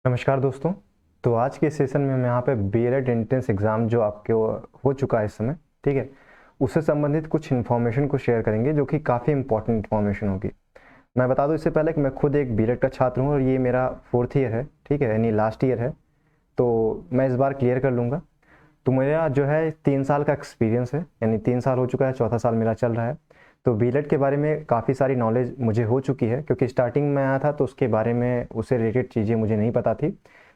नमस्कार दोस्तों। तो आज के सेशन में हम यहाँ पे बीएलएड एंट्रेंस एग्ज़ाम जो आपके हो चुका है इस समय, ठीक है, उससे संबंधित कुछ इन्फॉर्मेशन को शेयर करेंगे जो कि काफ़ी इंपॉर्टेंट इन्फॉर्मेशन होगी। मैं बता दूं इससे पहले कि मैं खुद एक बीएलएड का छात्र हूँ और ये मेरा 4th ईयर है, ठीक है, यानी लास्ट ईयर है। तो मैं इस बार क्लियर कर लूँगा। तो मेरा जो है 3 साल का एक्सपीरियंस है, यानी 3 साल हो चुका है, चौथा साल मेरा चल रहा है। तो बीएलएड के बारे में काफ़ी सारी नॉलेज मुझे हो चुकी है, क्योंकि स्टार्टिंग में आया था तो उसके बारे में उससे रिलेटेड चीज़ें मुझे नहीं पता थी।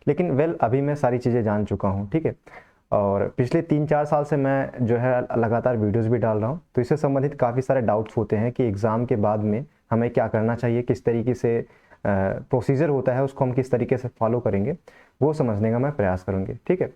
लेकिन अभी मैं सारी चीज़ें जान चुका हूँ, ठीक है। और पिछले 3-4 साल से मैं जो है लगातार वीडियोज़ भी डाल रहा हूँ। तो इससे संबंधित काफ़ी सारे डाउट्स होते हैं कि एग्ज़ाम के बाद में हमें क्या करना चाहिए, किस तरीके से प्रोसीजर होता है, उसको हम किस तरीके से फॉलो करेंगे, वो समझने का मैं प्रयास करूँगी, ठीक है।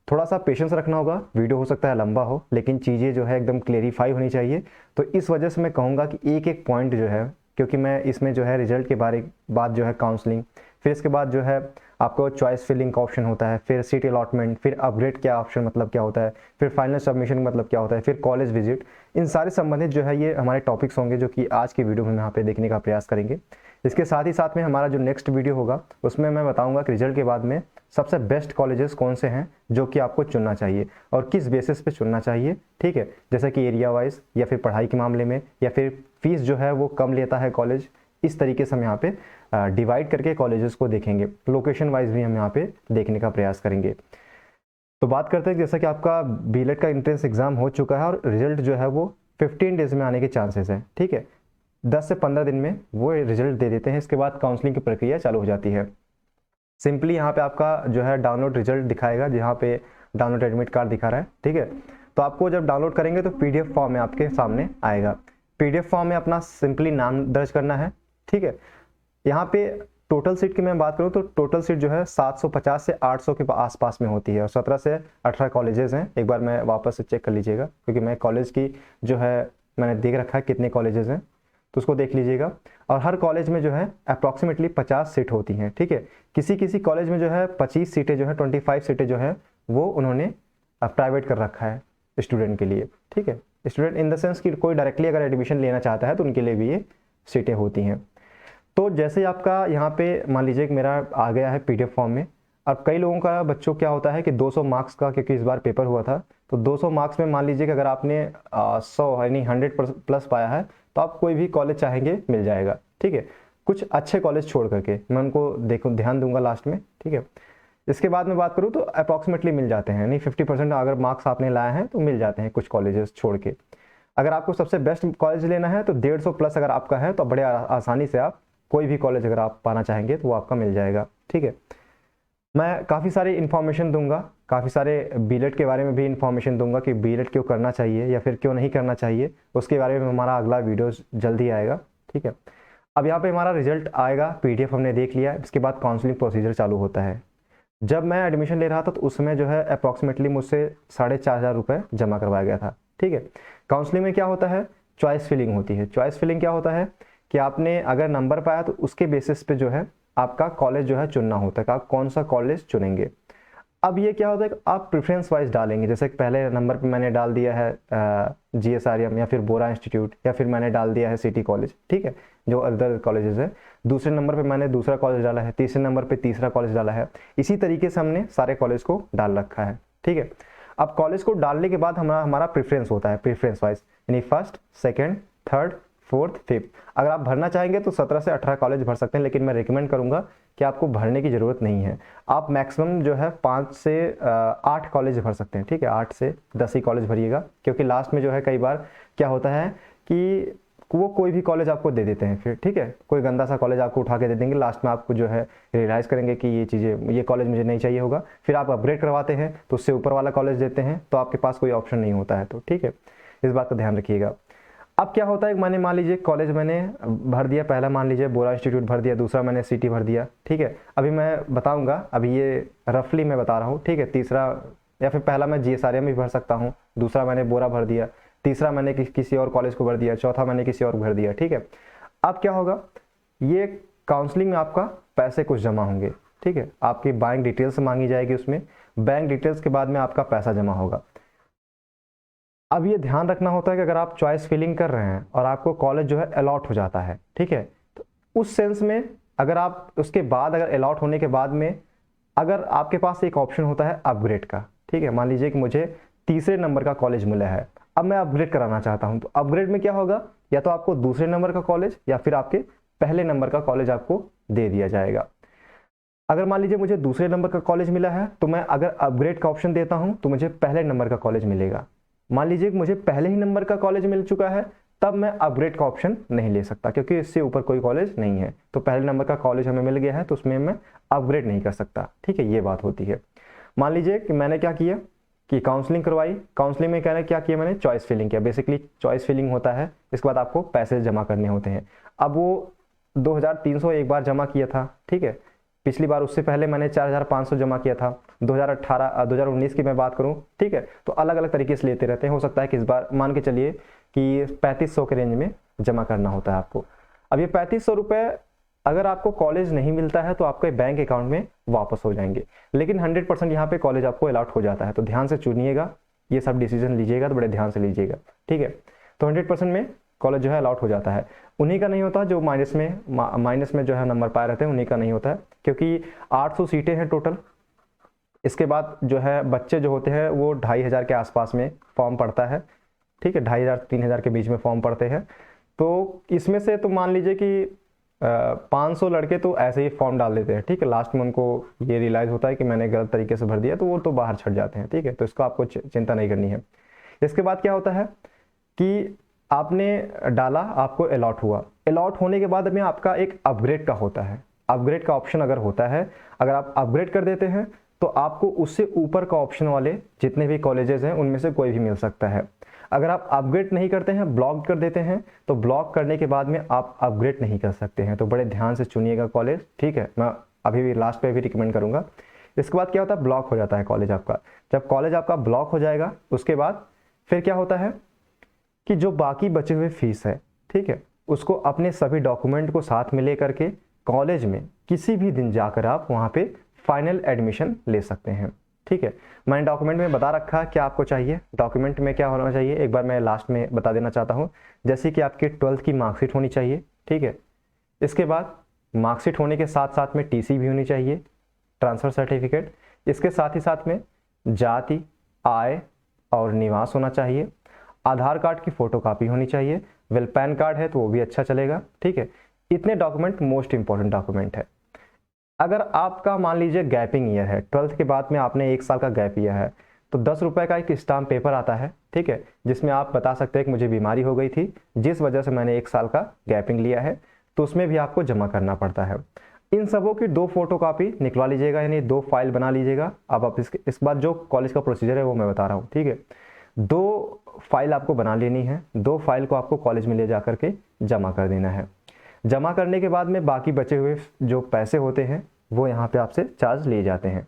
थोड़ा सा पेशेंस रखना होगा, वीडियो हो सकता है लंबा हो, लेकिन चीज़ें जो है एकदम क्लेरिफाई होनी चाहिए। तो इस वजह से मैं कहूँगा कि एक एक पॉइंट जो है, क्योंकि मैं इसमें जो है रिजल्ट के बाद जो है काउंसलिंग, फिर इसके बाद जो है आपको चॉइस फिलिंग का ऑप्शन होता है, फिर सीट अलॉटमेंट, फिर अपग्रेड क्या ऑप्शन मतलब क्या होता है, फिर फाइनल सबमिशन मतलब क्या होता है, फिर कॉलेज विजिट, इन सारे संबंधित जो है ये हमारे टॉपिक्स होंगे जो कि आज की वीडियो में यहाँ पे देखने का प्रयास करेंगे। इसके साथ ही साथ में हमारा जो नेक्स्ट वीडियो होगा उसमें मैं बताऊंगा कि रिजल्ट के बाद में सबसे बेस्ट कॉलेजेस कौन से हैं जो कि आपको चुनना चाहिए और किस बेसिस पे चुनना चाहिए, ठीक है। जैसे कि एरिया वाइज, या फिर पढ़ाई के मामले में, या फिर फीस जो है वो कम लेता है कॉलेज, इस तरीके से हम यहाँ पे डिवाइड करके कॉलेजेस को देखेंगे। लोकेशन वाइज भी हम यहाँ पे देखने का प्रयास करेंगे। तो बात करते हैं, जैसा कि आपका बीएलएड का एंट्रेंस एग्जाम हो चुका है और रिजल्ट जो है वो 15 डेज में आने के चांसेस हैं, ठीक है। 10 से 15 दिन में वो रिजल्ट दे देते हैं। इसके बाद काउंसलिंग की प्रक्रिया चालू हो जाती है। सिंपली यहाँ पे आपका जो है डाउनलोड रिजल्ट दिखाएगा, जहाँ पे डाउनलोड एडमिट कार्ड दिखा रहा है, ठीक है। तो आपको जब डाउनलोड करेंगे तो पीडीएफ फॉर्म में आपके सामने आएगा। पीडीएफ फॉर्म में अपना सिंपली नाम दर्ज करना है, ठीक है। यहाँ पे टोटल सीट की मैं बात करूँ तो टोटल सीट जो है 750 से 800 के आसपास में होती है और 17 से 18 कॉलेजेस हैं। एक बार मैं वापस से चेक कर लीजिएगा, क्योंकि मैं कॉलेज की जो है मैंने देख रखा है कितने कॉलेजेस हैं, तो उसको देख लीजिएगा। और हर कॉलेज में जो है अप्रॉक्सीमेटली 50 सीट होती हैं, ठीक है। किसी किसी कॉलेज में जो है 25 सीटें जो है 25 सीटें जो है वो उन्होंने प्राइवेट कर रखा है स्टूडेंट के लिए, ठीक है। स्टूडेंट इन द सेंस कि कोई डायरेक्टली अगर एडमिशन लेना चाहता है तो उनके लिए भी ये सीटें होती हैं। तो जैसे आपका यहाँ पे मान लीजिए कि मेरा आ गया है पीडीएफ फॉर्म में। अब कई लोगों का बच्चों क्या होता है कि 200 मार्क्स का, क्योंकि इस बार पेपर हुआ था, तो 200 मार्क्स में मान लीजिए कि अगर आपने 100 यानी 100 प्लस पाया है तो आप कोई भी कॉलेज चाहेंगे मिल जाएगा, ठीक है। कुछ अच्छे कॉलेज छोड़ करके मैं उनको देखूँ ध्यान दूंगा लास्ट में, ठीक है। इसके बाद में बात करूँ तो अप्रॉक्सीमेटली मिल जाते हैं, यानी 50% अगर मार्क्स आपने लाए हैं तो मिल जाते हैं कुछ कॉलेजेस छोड़ के। अगर आपको सबसे बेस्ट कॉलेज लेना है तो 150 प्लस अगर आपका है तो बड़े आसानी से आप कोई भी कॉलेज अगर आप पाना चाहेंगे तो वो आपका मिल जाएगा, ठीक है। मैं काफ़ी सारी इन्फॉर्मेशन दूंगा, काफ़ी सारे बीएलएड के बारे में भी इन्फॉर्मेशन दूंगा कि बीएलएड क्यों करना चाहिए या फिर क्यों नहीं करना चाहिए। उसके बारे में हमारा अगला वीडियो जल्दी आएगा, ठीक है। अब यहाँ पे हमारा रिजल्ट आएगा, पीडीएफ हमने देख लिया, इसके बाद काउंसलिंग प्रोसीजर चालू होता है। जब मैं एडमिशन ले रहा था तो उसमें जो है अप्रॉक्सीमेटली मुझसे 4,500 रुपये जमा करवाया गया था, ठीक है। काउंसलिंग में क्या होता है, चॉइस फिलिंग होती है। चॉइस फिलिंग क्या होता है कि आपने अगर नंबर पाया तो उसके बेसिस पे जो है आपका कॉलेज जो है चुनना होता है कि आप कौन सा कॉलेज चुनेंगे। अब ये क्या होता है कि आप प्रेफरेंस वाइज डालेंगे, जैसे पहले नंबर पे मैंने डाल दिया है जीएसआरएम या फिर बोरा इंस्टीट्यूट, या फिर मैंने डाल दिया है सिटी कॉलेज, ठीक है, जो अदर कॉलेजेस है। दूसरे नंबर पे मैंने दूसरा कॉलेज डाला है, तीसरे नंबर पे तीसरा कॉलेज डाला है। इसी तरीके से हमने सारे कॉलेज को डाल रखा है, ठीक है। अब कॉलेज को डालने के बाद हमारा हमारा प्रेफरेंस होता है, प्रेफरेंस वाइज, यानी first, second, third, fourth, fifth. अगर आप भरना चाहेंगे तो 17 से 18 कॉलेज भर सकते हैं, लेकिन मैं रिकमेंड करूंगा कि आपको भरने की ज़रूरत नहीं है। आप मैक्सिमम जो है 5 से 8 कॉलेज भर सकते हैं, ठीक है। 8 से 10 ही कॉलेज भरिएगा, क्योंकि लास्ट में जो है कई बार क्या होता है कि वो कोई भी कॉलेज आपको दे देते हैं फिर, ठीक है। कोई गंदा सा कॉलेज आपको उठा के दे देंगे, लास्ट में आपको जो है रियलाइज़ करेंगे कि ये चीज़ें, ये कॉलेज मुझे नहीं चाहिए होगा। फिर आप अपग्रेड करवाते हैं तो उससे ऊपर वाला कॉलेज देते हैं, तो आपके पास कोई ऑप्शन नहीं होता है, तो ठीक है, इस बात का ध्यान रखिएगा। अब क्या होता है, मैंने मान लीजिए कॉलेज मैंने भर दिया, पहला मान लीजिए बोरा इंस्टीट्यूट भर दिया, दूसरा मैंने सिटी भर दिया, ठीक है। अभी मैं बताऊंगा, अभी ये रफली मैं बता रहा हूँ, ठीक है। तीसरा या फिर पहला मैं जीएसआरएम भी भर सकता हूँ, दूसरा मैंने बोरा भर दिया, तीसरा मैंने किसी और कॉलेज को भर दिया, चौथा मैंने किसी और भर दिया, ठीक है। अब क्या होगा, ये काउंसलिंग में आपका पैसे कुछ जमा होंगे, ठीक है। आपकी बैंक डिटेल्स मांगी जाएगी, उसमें बैंक डिटेल्स के बाद में आपका पैसा जमा होगा। अब ये ध्यान रखना होता है कि अगर आप चॉइस फिलिंग कर रहे हैं और आपको कॉलेज जो है अलॉट हो जाता है, ठीक है, तो उस सेंस में अगर आप उसके बाद अगर अलॉट होने के बाद में अगर आपके पास एक ऑप्शन होता है अपग्रेड का, ठीक है, मान लीजिए कि मुझे तीसरे नंबर का कॉलेज मिला है, अब मैं अपग्रेड कराना चाहता हूं, तो अपग्रेड में क्या होगा, या तो आपको दूसरे नंबर का कॉलेज या फिर आपके पहले नंबर का कॉलेज आपको दे दिया जाएगा। अगर मान लीजिए मुझे दूसरे नंबर का कॉलेज मिला है तो मैं अगर अपग्रेड का ऑप्शन देता हूं तो मुझे पहले नंबर का कॉलेज मिलेगा। मान लीजिए कि मुझे पहले ही नंबर का कॉलेज मिल चुका है, तब मैं अपग्रेड का ऑप्शन नहीं ले सकता क्योंकि इससे ऊपर कोई कॉलेज नहीं है। तो पहले नंबर का कॉलेज हमें मिल गया है तो उसमें मैं अपग्रेड नहीं कर सकता, ठीक है, ये बात होती है। मान लीजिए कि मैंने क्या किया कि काउंसलिंग करवाई, काउंसलिंग में क्या किया मैंने, चॉइस फिलिंग किया। बेसिकली चॉइस फिलिंग होता है, इसके बाद आपको पैसे जमा करने होते हैं। अब वो 2300 एक बार जमा किया था, ठीक है, पिछली बार उससे पहले मैंने 4500 जमा किया था। 2019 की मैं बात करूं, ठीक है, तो अलग अलग तरीके से लेते रहते हैं। हो सकता है कि इस बार मान के चलिए कि 3500 के रेंज में जमा करना होता है आपको। अब ये 3500 रुपये अगर आपको कॉलेज नहीं मिलता है तो आपके बैंक अकाउंट में वापस हो जाएंगे, लेकिन 100% यहाँ पे कॉलेज आपको अलॉट हो जाता है। तो ध्यान से चुनिएगा, ये सब डिसीजन लीजिएगा तो बड़े ध्यान से लीजिएगा, ठीक है। तो 100% में कॉलेज जो है अलॉट हो जाता है। उन्हीं का नहीं होता जो माइनस में जो है नंबर पाए रहते हैं, उन्हीं का नहीं होता है, क्योंकि 800 सीटें हैं टोटल। इसके बाद जो है बच्चे जो होते हैं वो 2500 के आसपास में फॉर्म पड़ता है, ठीक है, 2500-3000 के बीच में फॉर्म पड़ते हैं। तो इसमें से तो मान लीजिए कि 500 लड़के तो ऐसे ही फॉर्म डाल देते हैं, ठीक है, लास्ट में उनको ये रियलाइज़ होता है कि मैंने गलत तरीके से भर दिया, तो वो तो बाहर छट जाते हैं, ठीक है। तो इसको आपको चिंता नहीं करनी है। इसके बाद क्या होता है कि आपने डाला, आपको अलॉट हुआ, अलॉट होने के बाद में आपका एक अपग्रेड का होता है। अपग्रेड का ऑप्शन अगर होता है, अगर आप अपग्रेड कर देते हैं तो आपको उससे ऊपर का ऑप्शन वाले जितने भी कॉलेजेस हैं उनमें से कोई भी मिल सकता है। अगर आप अपग्रेड नहीं करते हैं, ब्लॉक कर देते हैं, तो ब्लॉक करने के बाद में आप अपग्रेड नहीं कर सकते हैं। तो बड़े ध्यान से चुनिएगा कॉलेज, ठीक है, मैं अभी भी लास्ट पे भी रिकमेंड करूंगा। इसके बाद क्या होता है, ब्लॉक हो जाता है कॉलेज आपका। जब कॉलेज आपका ब्लॉक हो जाएगा उसके बाद फिर क्या होता है कि जो बाकी बचे हुए फीस है, ठीक है, उसको अपने सभी डॉक्यूमेंट को साथ में ले करके कॉलेज में किसी भी दिन जाकर आप वहाँ पे फाइनल एडमिशन ले सकते हैं, ठीक है। मैंने डॉक्यूमेंट में बता रखा क्या आपको चाहिए, डॉक्यूमेंट में क्या होना चाहिए एक बार मैं लास्ट में बता देना चाहता हूँ। जैसे कि आपकी 12th की मार्कशीट होनी चाहिए, ठीक है। इसके बाद मार्कशीट होने के साथ साथ में टीसी भी होनी चाहिए, ट्रांसफ़र सर्टिफिकेट। इसके साथ ही साथ में जाति, आय और निवास होना चाहिए। आधार कार्ड की फ़ोटोकॉपी होनी चाहिए। वेल पैन कार्ड है तो वो भी अच्छा चलेगा, ठीक है। इतने डॉक्यूमेंट मोस्ट इंपॉर्टेंट डॉक्यूमेंट है। अगर आपका मान लीजिए गैपिंग ईयर है, 12th के बाद में आपने 1 साल का गैप ईयर है, तो 10 रुपये का एक स्टाम्प पेपर आता है, ठीक है, जिसमें आप बता सकते हैं कि मुझे बीमारी हो गई थी जिस वजह से मैंने 1 साल का गैपिंग लिया है, तो उसमें भी आपको जमा करना पड़ता है। इन सबों की 2 फोटोकॉपी निकलवा लीजिएगा, यानी 2 फाइल बना लीजिएगा। अब आप इस बात जो कॉलेज का प्रोसीजर है वो मैं बता रहा हूँ, ठीक है। 2 फाइल आपको बना लेनी है, 2 फाइल को आपको कॉलेज में ले जा करके जमा कर देना है। जमा करने के बाद में बाकी बचे हुए जो पैसे होते हैं वो यहाँ पे आपसे चार्ज लिए जाते हैं।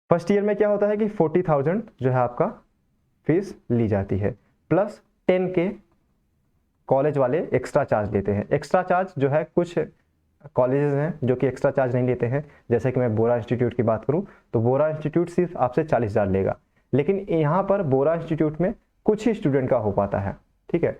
फर्स्ट ईयर में क्या होता है कि 40,000 जो है आपका फीस ली जाती है, प्लस 10 के कॉलेज वाले एक्स्ट्रा चार्ज लेते हैं। एक्स्ट्रा चार्ज जो है कुछ कॉलेजेस हैं जो कि एक्स्ट्रा चार्ज नहीं लेते हैं, जैसे कि मैं बोरा इंस्टीट्यूट की बात करूं तो बोरा इंस्टीट्यूट सिर्फ आपसे 40,000 लेगा, लेकिन यहाँ पर बोरा इंस्टीट्यूट में कुछ ही स्टूडेंट का हो पाता है, ठीक है।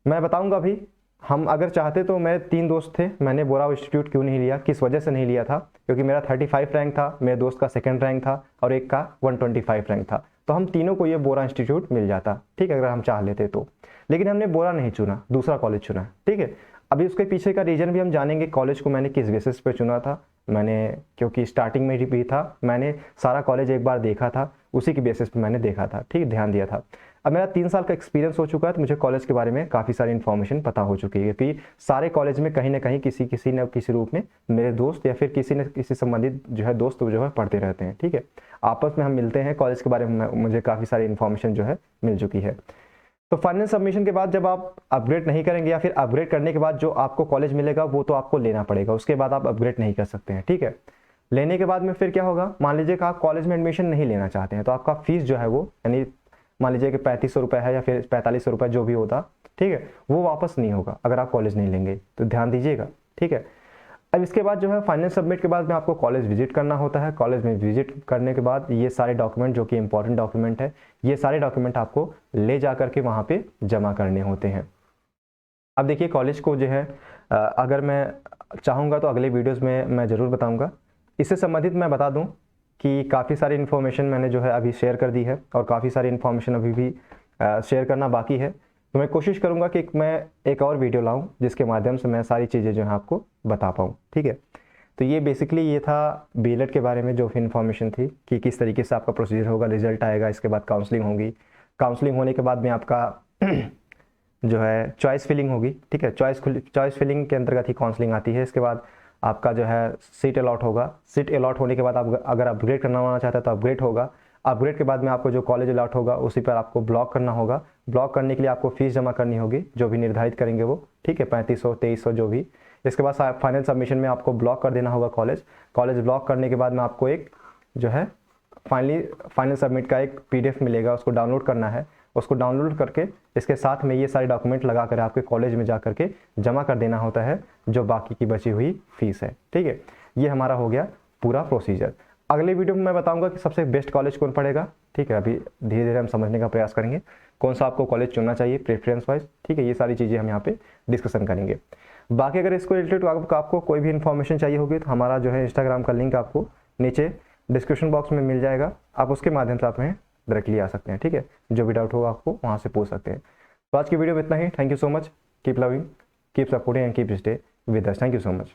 मैं बताऊंगा अभी, हम अगर चाहते तो मैं 3 दोस्त थे, मैंने बोरा इंस्टीट्यूट क्यों नहीं लिया, किस वजह से नहीं लिया था, क्योंकि मेरा 35 रैंक था, मेरे दोस्त का 2nd रैंक था और एक का 125 रैंक था, तो हम तीनों को ये बोरा इंस्टीट्यूट मिल जाता, ठीक है, अगर हम चाह लेते तो। लेकिन हमने बोरा नहीं चुना, दूसरा कॉलेज चुना, ठीक है। अभी उसके पीछे का रीजन भी हम जानेंगे, कॉलेज को मैंने किस बेसिस पे चुना था। मैंने क्योंकि स्टार्टिंग में भी था, मैंने सारा कॉलेज एक बार देखा था, उसी की बेसिस पे मैंने देखा था, ठीक, ध्यान दिया था। अब मेरा 3 साल का एक्सपीरियंस हो चुका है तो मुझे कॉलेज के बारे में काफ़ी सारी इन्फॉर्मेशन पता हो चुकी है कि सारे कॉलेज में कहीं ना कहीं किसी न किसी रूप में मेरे दोस्त या फिर किसी न किसी संबंधित जो है दोस्त जो है पढ़ते रहते हैं, ठीक है। आपस में हम मिलते हैं, कॉलेज के बारे में मुझे काफ़ी सारी इन्फॉर्मेशन जो है मिल चुकी है। तो फाइनल सबमिशन के बाद जब आप अपग्रेड नहीं करेंगे या फिर अपग्रेड करने के बाद जो आपको कॉलेज मिलेगा वो तो आपको लेना पड़ेगा, उसके बाद आप अपग्रेड नहीं कर सकते हैं, ठीक है। लेने के बाद में फिर क्या होगा, मान लीजिए कि आप कॉलेज में एडमिशन नहीं लेना चाहते हैं तो आपका फीस जो है वो, यानी मान लीजिए कि 3500 रुपये है या फिर 4500 रुपये जो भी होता, ठीक है, वो वापस नहीं होगा अगर आप कॉलेज नहीं लेंगे, तो ध्यान दीजिएगा, ठीक है। अब इसके बाद जो है फाइनल सबमिट के बाद में आपको कॉलेज विजिट करना होता है। कॉलेज में विजिट करने के बाद ये सारे डॉक्यूमेंट जो कि इंपॉर्टेंट डॉक्यूमेंट है, ये सारे डॉक्यूमेंट आपको ले जा करके वहाँ पे जमा करने होते हैं। अब देखिए कॉलेज को जो है अगर मैं चाहूँगा तो अगले वीडियोज़ में मैं ज़रूर बताऊँगा। इससे संबंधित मैं बता दूँ कि काफ़ी सारी इन्फॉर्मेशन मैंने जो है अभी शेयर कर दी है और काफ़ी सारी इन्फॉर्मेशन अभी भी शेयर करना बाकी है। तो मैं कोशिश करूँगा कि मैं एक और वीडियो लाऊँ जिसके माध्यम से मैं सारी चीज़ें जो है आपको बता पाऊँ, ठीक है। तो ये बेसिकली ये था बीएलएड के बारे में जो इन्फॉर्मेशन थी कि किस तरीके से आपका प्रोसीजर होगा, रिजल्ट आएगा, इसके बाद काउंसलिंग होगी, काउंसलिंग होने के बाद में आपका जो है चॉइस फिलिंग होगी, ठीक है। चॉइस फिलिंग के अंतर्गत ही काउंसलिंग आती है। इसके बाद आपका जो है सीट अलॉट होगा, सीट अलॉट होने के बाद आप अगर अपग्रेड करना होना चाहते हैं तो अपग्रेड होगा, अपग्रेड के बाद में आपको जो कॉलेज अलॉट होगा उसी पर आपको ब्लॉक करना होगा। ब्लॉक करने के लिए आपको फीस जमा करनी होगी जो भी निर्धारित करेंगे वो, ठीक है, 3500 2300 जो भी। इसके बाद फाइनल सबमिशन में आपको ब्लॉक कर देना होगा कॉलेज ब्लॉक करने के बाद में आपको एक जो है फाइनल सबमिट का एक पीडीएफ मिलेगा, उसको डाउनलोड करना है। उसको डाउनलोड करके इसके साथ में ये सारे डॉक्यूमेंट लगा कर आपके कॉलेज में जा करके जमा कर देना होता है जो बाकी की बची हुई फीस है, ठीक है। ये हमारा हो गया पूरा प्रोसीजर। अगले वीडियो में मैं बताऊंगा कि सबसे बेस्ट कॉलेज कौन पड़ेगा, ठीक है। अभी धीरे धीरे हम समझने का प्रयास करेंगे कौन सा आपको कॉलेज चुनना चाहिए प्रेफरेंस वाइज, ठीक है। ये सारी चीज़ें हम यहाँ पे डिस्कशन करेंगे। बाकी अगर इसको रिलेटेड आपको कोई भी इन्फॉर्मेशन चाहिए होगी तो हमारा जो है इंस्टाग्राम का लिंक आपको नीचे डिस्क्रिप्शन बॉक्स में मिल जाएगा, आप उसके माध्यम से आप हमें डायरेक्टली आ सकते हैं, ठीक है। जो भी डाउट होगा आपको वहाँ से पूछ सकते हैं। तो आज की वीडियो में इतना ही। Thank you so much, keep loving, keep supporting and keep stay with us. Thank you so much.